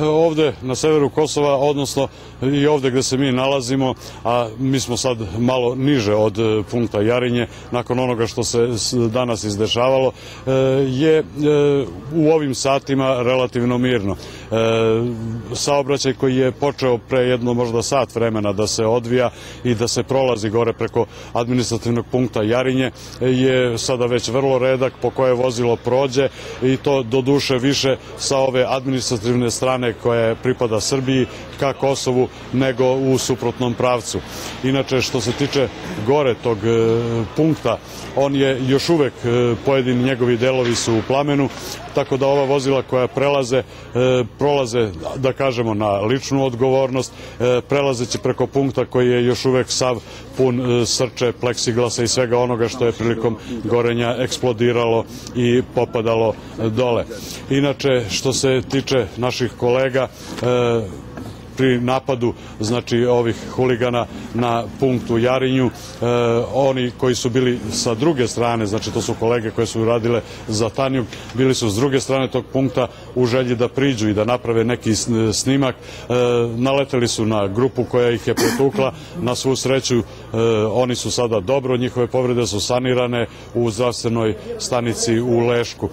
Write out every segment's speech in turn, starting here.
ovde na severu Kosova, odnosno i ovde gde se mi nalazimo, a mi smo sad malo niže od punkta Jarinje, nakon onoga što se danas izdešavalo, je u ovim satima relativno mirno. Saobraćaj koji je počeo pre jedno možda sat vremena da se odvija i da se prolazi gore preko administrativnog punkta Jarinje je sada već vrlo redak, po koje vozilo prođe, i to do duše više sa ove administrativne strane koja pripada Srbiji ka Kosovu nego u suprotnom pravcu. Inače, što se tiče gore tog punkta, on je još uvek, pojedini njegovi delovi su u plamenu, tako da ova vozila koja prolaze, da kažemo, na ličnu odgovornost, prelazeći preko punkta koji je još uvek sav pun srče, pleksiglasa i svega onoga što je prilikom gorenja eksplodiralo i popadalo dole. Inače, što se tiče naših kolega, pri napadu, znači, ovih huligana na punktu Jarinju, oni koji su bili sa druge strane, znači to su kolege koje su radile za Tanjug, bili su s druge strane tog punkta u želji da priđu i da naprave neki snimak. Naleteli su na grupu koja ih je pretukla. Na svu sreću oni su sada dobro, njihove povrede su sanirane u zdravstvenoj stanici u Lešku.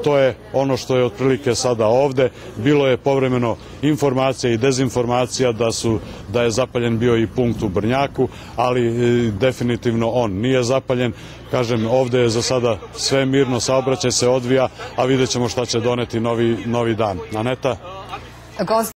To je ono što je otprilike sada ovde. Bilo je povremeno informacija i dezinformacija da je zapaljen bio i punkt u Brnjaku, ali definitivno on nije zapaljen. Kažem, ovde je za sada sve mirno, saobraćaj se odvija, a vidjet ćemo šta će doneti novi dan. Aneta?